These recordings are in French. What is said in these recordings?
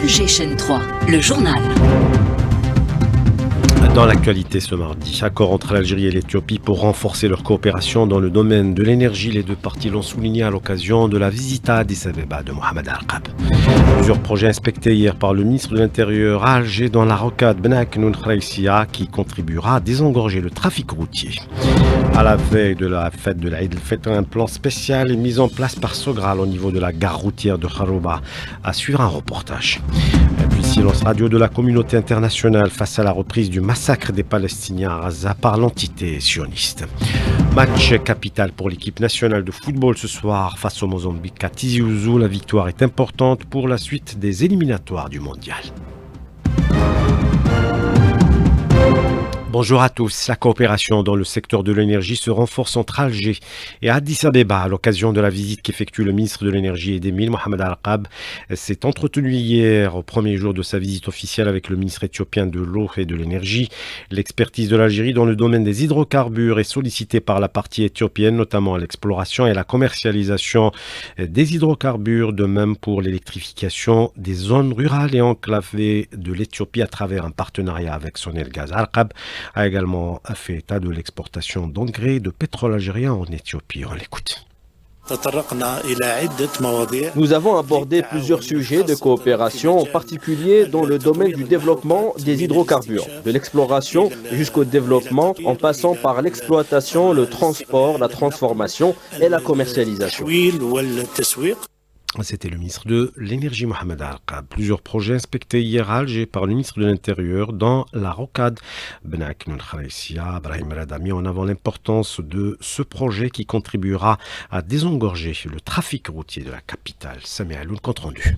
Alger chaîne 3, le journal. Dans l'actualité ce mardi, accord entre l'Algérie et l'Éthiopie pour renforcer leur coopération dans le domaine de l'énergie. Les deux parties l'ont souligné à l'occasion de la visite à Addis Abeba de Mohamed Al-Arqab. Plusieurs projets inspectés hier par le ministre de l'Intérieur à Alger dans la rocade Ben Aknoun Khraïsia qui contribuera à désengorger le trafic routier. À la veille de la fête de l'Aïd el-Fitr, un plan spécial est mis en place par Sogral au niveau de la gare routière de Kharouba. À suivre un reportage. Et puis silence radio de la communauté internationale face à la reprise du massacre des Palestiniens à Gaza par l'entité sioniste. Match capital pour l'équipe nationale de football ce soir face au Mozambique à Tizi Ouzou. La victoire est importante pour la suite des éliminatoires du mondial. Bonjour à tous. La coopération dans le secteur de l'énergie se renforce entre Alger et Addis Abeba à l'occasion de la visite qu'effectue le ministre de l'énergie et des mines, Mohamed Al-Arqab. S'est entretenu hier au premier jour de sa visite officielle avec le ministre éthiopien de l'eau et de l'énergie. L'expertise de l'Algérie dans le domaine des hydrocarbures est sollicitée par la partie éthiopienne, notamment à l'exploration et la commercialisation des hydrocarbures, de même pour l'électrification des zones rurales et enclavées de l'Éthiopie à travers un partenariat avec Sonelgaz. Al-Arqab a également fait état de l'exportation d'engrais de pétrole algérien en Éthiopie. On l'écoute. Nous avons abordé plusieurs sujets de coopération, en particulier dans le domaine du développement des hydrocarbures, de l'exploration jusqu'au développement, en passant par l'exploitation, le transport, la transformation et la commercialisation. C'était le ministre de l'énergie Mohamed Al-Arqab. Plusieurs projets inspectés hier à Alger par le ministre de l'Intérieur dans la rocade Ben Aknoun Khraïsia. Brahim Rad a mis en avant l'importance de ce projet qui contribuera à désengorger le trafic routier de la capitale. Samia Aloun, compte rendu.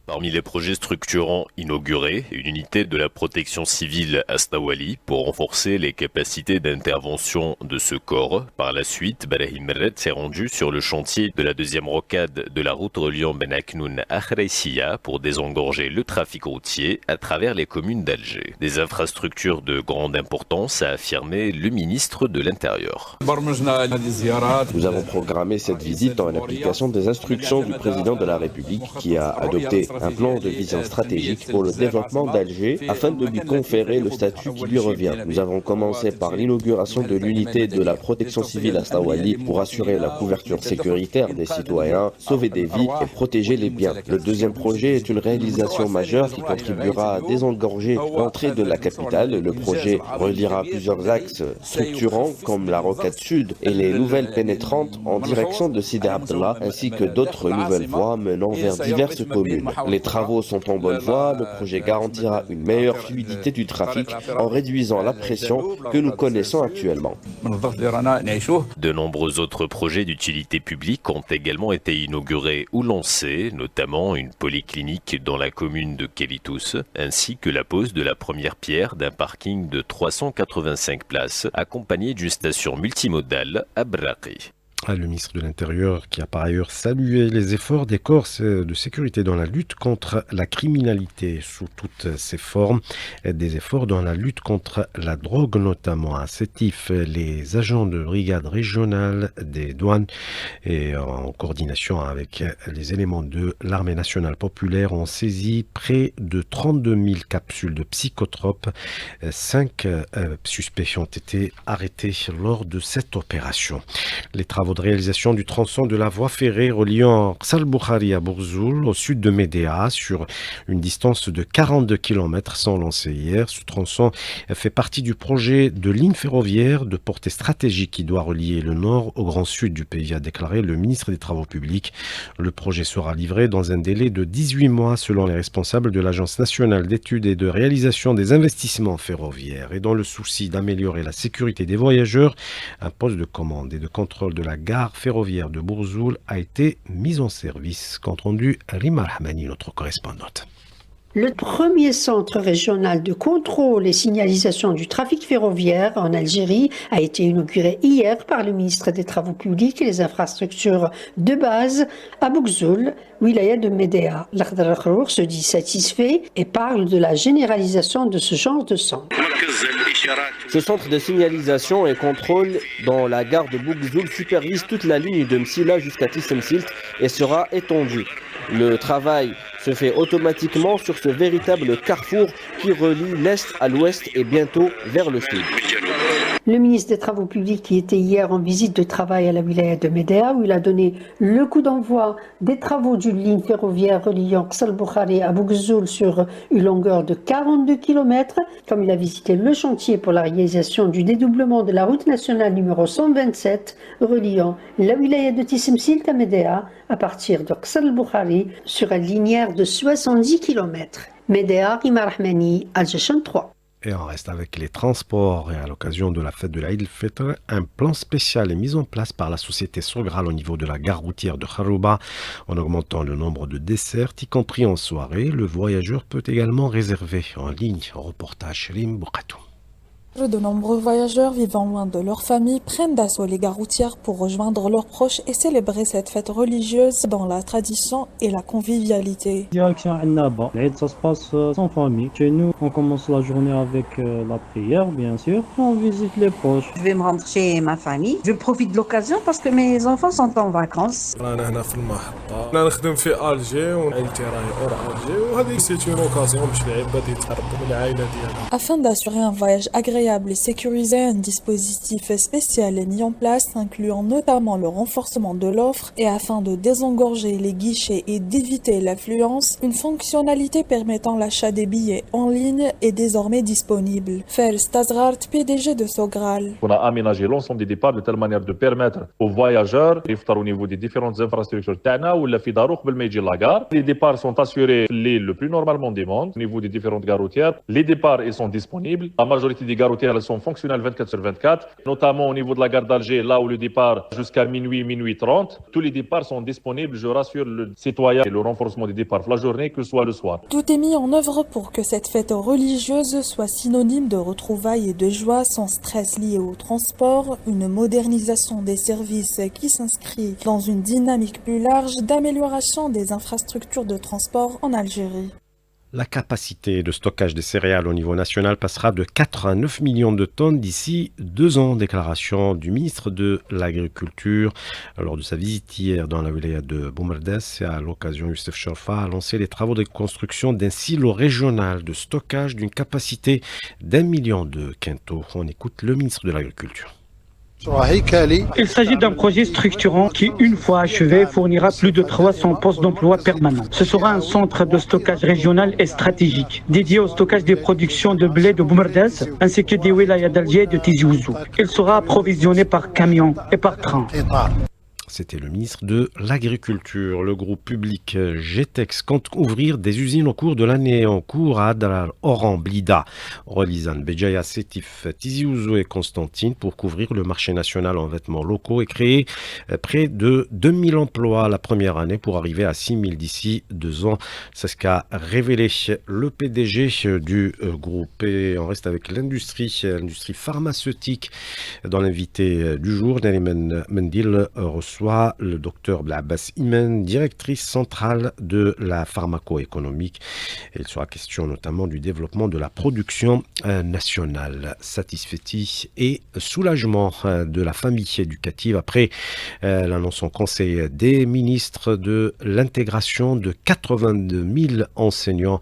Parmi les projets structurants inaugurés, une unité de la protection civile à Stawali pour renforcer les capacités d'intervention de ce corps. Par la suite, Brahim Red s'est rendu sur le chantier de la deuxième rocade de la route reliant Ben Aknoun à Khraïsia pour désengorger le trafic routier à travers les communes d'Alger. Des infrastructures de grande importance, a affirmé le ministre de l'Intérieur. Nous avons programmé cette visite en application des instructions du président de la République qui a adopté un plan de vision stratégique pour le développement d'Alger afin de lui conférer le statut qui lui revient. Nous avons commencé par l'inauguration de l'unité de la protection civile à Stawali pour assurer la couverture sécuritaire des citoyens, sauver des vies et protéger les biens. Le deuxième projet est une réalisation majeure qui contribuera à désengorger l'entrée de la capitale. Le projet reliera plusieurs axes structurants comme la rocade sud et les nouvelles pénétrantes en direction de Sidi Abdallah ainsi que d'autres nouvelles voies menant vers diverses communes. Les travaux sont en bonne voie, le projet garantira une meilleure fluidité du trafic en réduisant la pression que nous connaissons actuellement. De nombreux autres projets d'utilité publique ont également été inaugurés ou lancés, notamment une polyclinique dans la commune de Kelitous, ainsi que la pose de la première pierre d'un parking de 385 places, accompagné d'une station multimodale à Braqi. Le ministre de l'Intérieur qui a par ailleurs salué les efforts des corps de sécurité dans la lutte contre la criminalité sous toutes ses formes, des efforts dans la lutte contre la drogue notamment. À Sétif, les agents de brigade régionale des douanes et en coordination avec les éléments de l'armée nationale populaire ont saisi près de 32 000 capsules de psychotropes. 5 suspects ont été arrêtés lors de cette opération. Les travaux de réalisation du tronçon de la voie ferrée reliant Ksal-Boukhari à Bourzoul au sud de Médéa sur une distance de 42 km sont lancés hier. Ce tronçon fait partie du projet de ligne ferroviaire de portée stratégique qui doit relier le nord au grand sud du pays, a déclaré le ministre des Travaux publics. Le projet sera livré dans un délai de 18 mois selon les responsables de l'Agence nationale d'études et de réalisation des investissements ferroviaires. Et dans le souci d'améliorer la sécurité des voyageurs, un poste de commande et de contrôle de la gare ferroviaire de Bourzoul a été mis en service. Compte rendu Rima Rahmani, notre correspondante. Le premier centre régional de contrôle et signalisation du trafic ferroviaire en Algérie a été inauguré hier par le ministre des Travaux publics et des infrastructures de base à Bourzoul, wilaya de Médéa. L'Akhdar Khrour se dit satisfait et parle de la généralisation de ce genre de centre. Ce centre de signalisation et contrôle dans la gare de Bourzoul supervise toute la ligne de Msila jusqu'à Tissemsilt et sera étendu. Le travail se se fait automatiquement sur ce véritable carrefour qui relie l'Est à l'Ouest et bientôt vers le Sud. Le ministre des Travaux publics qui était hier en visite de travail à la wilaya de Médéa où il a donné le coup d'envoi des travaux d'une ligne ferroviaire reliant Ksal Boukhari à Bougzoul sur une longueur de 42 km. Comme il a visité le chantier pour la réalisation du dédoublement de la route nationale numéro 127 reliant la wilaya de Tissemsilt à Médéa à partir de Ksal Boukhari sur une linéaire de 70 km. Médéa, Rima Rahmani, Al-Jeshan 3. Et on reste avec les transports. Et à l'occasion de la fête de l'Aïd el-Fitr, un plan spécial est mis en place par la société Sogral au niveau de la gare routière de Kharouba. En augmentant le nombre de dessertes, y compris en soirée, le voyageur peut également réserver en ligne. Reportage Rim Boukatou. De nombreux voyageurs vivant loin de leur famille prennent d'assaut les gares routières pour rejoindre leurs proches et célébrer cette fête religieuse dans la tradition et la convivialité. Direction Annaba. L'Aïd, ça se passe sans famille. Chez nous, on commence la journée avec la prière, bien sûr. On visite les proches. Je vais me rendre chez ma famille. Je profite de l'occasion parce que mes enfants sont en vacances. Afin d'assurer un voyage agréable et sécurisé, un dispositif spécial est mis en place, incluant notamment le renforcement de l'offre et afin de désengorger les guichets et d'éviter l'affluence, une fonctionnalité permettant l'achat des billets en ligne est désormais disponible. Fer Stazrart, PDG de Sogral. On a aménagé l'ensemble des départs de telle manière de permettre aux voyageurs d'iftar au niveau des différentes infrastructures Tana ou la Fidarouk Belmeji la gare. Les départs sont assurés le plus normalement des mondes au niveau des différentes gares routières. Les départs ils sont disponibles. La majorité des gares routières elles sont fonctionnelles 24/24, notamment au niveau de la gare d'Alger, là où le départ jusqu'à minuit 30. Tous les départs sont disponibles, je rassure le citoyen, et le renforcement des départs la journée que ce soit le soir. Tout est mis en œuvre pour que cette fête religieuse soit synonyme de retrouvailles et de joie sans stress lié au transport, une modernisation des services qui s'inscrit dans une dynamique plus large d'amélioration des infrastructures de transport en Algérie. La capacité de stockage des céréales au niveau national passera de 4 à 9 millions de tonnes d'ici 2 ans. Déclaration du ministre de l'Agriculture lors de sa visite hier dans la wilaya de Boumerdès. Et à l'occasion, Youssef Chorfa a lancé les travaux de construction d'un silo régional de stockage d'une capacité d'1 million de quintaux. On écoute le ministre de l'Agriculture. Il s'agit d'un projet structurant qui, une fois achevé, fournira plus de 300 postes d'emploi permanents. Ce sera un centre de stockage régional et stratégique, dédié au stockage des productions de blé de Boumerdès, ainsi que des wilayas d'Alger et de Tizi Ouzou. Il sera approvisionné par camion et par train. C'était le ministre de l'Agriculture. Le groupe public GTEX compte ouvrir des usines au cours de l'année en cours à Adrar, Oran, Blida, Rolizan, Béjaïa, Sétif, Tizi Ouzou et Constantine pour couvrir le marché national en vêtements locaux et créer près de 2000 emplois la première année pour arriver à 6000 d'ici 2 ans. C'est ce qu'a révélé le PDG du groupe. Et on reste avec l'industrie pharmaceutique. Dans l'invité du jour, Nariman Mendil reçoit le docteur Blabbas Imen, directrice centrale de la pharmaco-économique. Il sera question notamment du développement de la production nationale. Satisfait et soulagement de la famille éducative après l'annonce en Conseil des ministres de l'intégration de 82 000 enseignants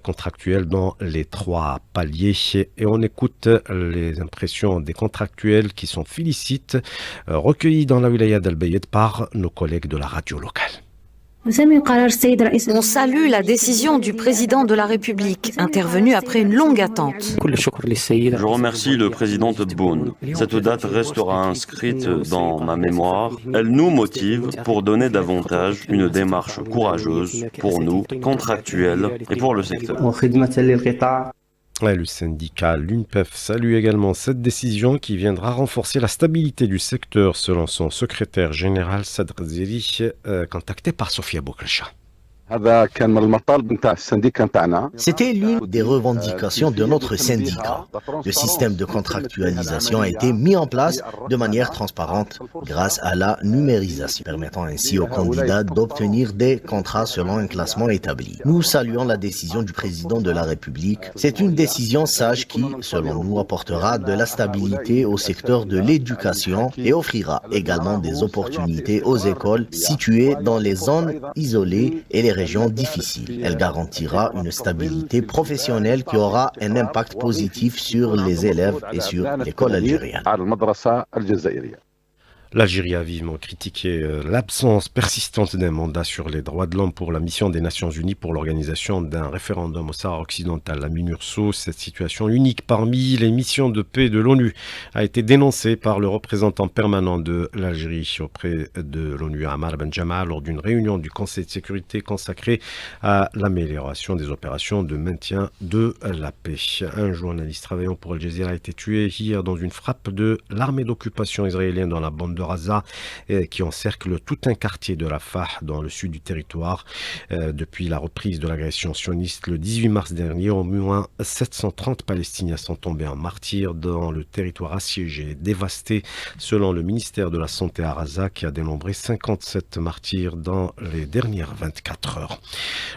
contractuels dans les 3 paliers. Et on écoute les impressions des contractuels qui sont félicites, recueillies dans la wilaya d'Al-Bayed par nos collègues de la radio locale. On salue la décision du président de la République, intervenue après une longue attente. Je remercie le président Tebboune. Cette date restera inscrite dans ma mémoire. Elle nous motive pour donner davantage une démarche courageuse pour nous, contractuels et pour le secteur. Le syndicat l'UNPEF salue également cette décision qui viendra renforcer la stabilité du secteur selon son secrétaire général Sadr Zeri, contacté par Sofia Boukalcha. C'était l'une des revendications de notre syndicat. Le système de contractualisation a été mis en place de manière transparente grâce à la numérisation, permettant ainsi aux candidats d'obtenir des contrats selon un classement établi. Nous saluons la décision du président de la République. C'est une décision sage qui, selon nous, apportera de la stabilité au secteur de l'éducation et offrira également des opportunités aux écoles situées dans les zones isolées et les régions difficiles. Elle garantira une stabilité professionnelle qui aura un impact positif sur les élèves et sur l'école algérienne. L'Algérie a vivement critiqué l'absence persistante d'un mandat sur les droits de l'homme pour la mission des Nations Unies pour l'organisation d'un référendum au Sahara occidental. La MINURSO, cette situation unique parmi les missions de paix de l'ONU, a été dénoncée par le représentant permanent de l'Algérie auprès de l'ONU, Ammar Benjama, lors d'une réunion du Conseil de sécurité consacrée à l'amélioration des opérations de maintien de la paix. Un journaliste travaillant pour Al Jazeera a été tué hier dans une frappe de l'armée d'occupation israélienne dans la bande de Raza, qui encercle tout un quartier de Rafah dans le sud du territoire. Depuis la reprise de l'agression sioniste le 18 mars dernier, au moins 730 Palestiniens sont tombés en martyrs dans le territoire assiégé et dévasté, selon le ministère de la Santé à Raza, qui a dénombré 57 martyrs dans les dernières 24 heures.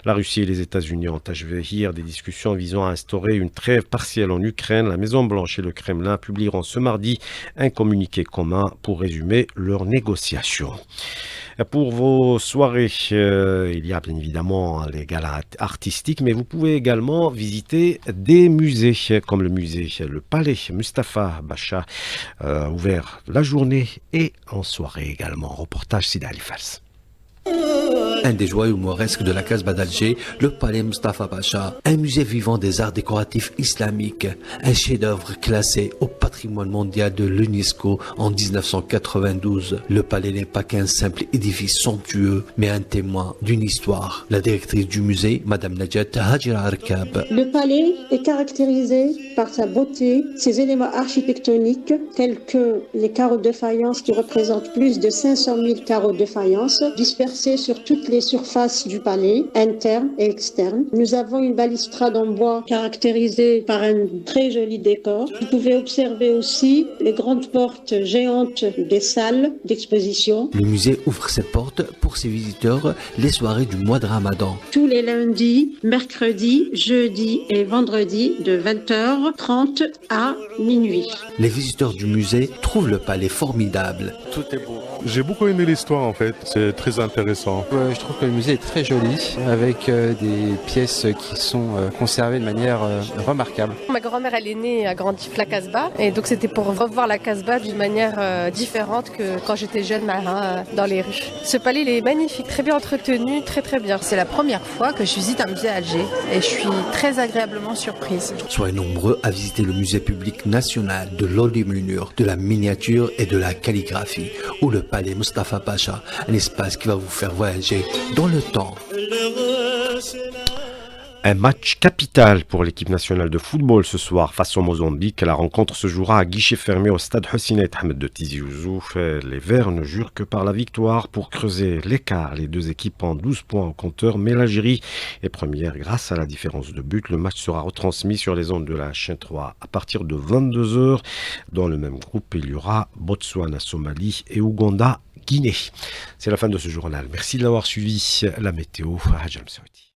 La Russie et les États-Unis ont achevé hier des discussions visant à instaurer une trêve partielle en Ukraine. La Maison-Blanche et le Kremlin publieront ce mardi un communiqué commun pour résumer leurs négociations. Pour vos soirées, il y a bien évidemment les galas artistiques, mais vous pouvez également visiter des musées, comme le musée Le Palais Mustapha Bacha, ouvert la journée et en soirée également. Reportage Sida Alifals. Un des joyaux mauresques de la Casbah d'Alger, le Palais Mustapha Bacha, un musée vivant des arts décoratifs islamiques, un chef-d'œuvre classé au patrimoine mondial de l'UNESCO en 1992. Le palais n'est pas qu'un simple édifice somptueux, mais un témoin d'une histoire. La directrice du musée, Madame Najat Hajira Arkab. Le palais est caractérisé par sa beauté, ses éléments architectoniques tels que les carreaux de faïence qui représentent plus de 500 000 carreaux de faïence dispersés sur toutes les surfaces du palais, internes et externes. Nous avons une balustrade en bois caractérisée par un très joli décor. Vous pouvez observer aussi les grandes portes géantes des salles d'exposition. Le musée ouvre ses portes pour ses visiteurs les soirées du mois de Ramadan. Tous les lundis, mercredis, jeudis et vendredis de 20h30 à minuit. Les visiteurs du musée trouvent le palais formidable. Tout est beau. J'ai beaucoup aimé l'histoire en fait, c'est très intéressant. Je trouve que le musée est très joli, avec des pièces qui sont conservées de manière remarquable. Ma grand-mère elle est née à Grandi la Casbah, et donc c'était pour revoir la Casbah d'une manière différente que quand j'étais jeune dans les rues. Ce palais il est magnifique, très bien entretenu, très bien. C'est la première fois que je visite un musée à Alger et je suis très agréablement surprise. Soyez nombreux à visiter le musée public national de l'Olimlunur, de la miniature et de la calligraphie, ou le Palais Mustapha Bacha, un espace qui va vous faire voyager dans le temps. Un match capital pour l'équipe nationale de football ce soir face au Mozambique. La rencontre se jouera à guichet fermé au stade Hossein Ahmed de Tizi Ouzou. Les Verts ne jurent que par la victoire pour creuser l'écart. Les deux équipes ont 12 points au compteur, mais l'Algérie est première grâce à la différence de but. Le match sera retransmis sur les ondes de la chaîne 3 à partir de 22h. Dans le même groupe, il y aura Botswana, Somalie et Ouganda, Guinée. C'est la fin de ce journal. Merci de l'avoir suivi. La météo, Hajam Saouti.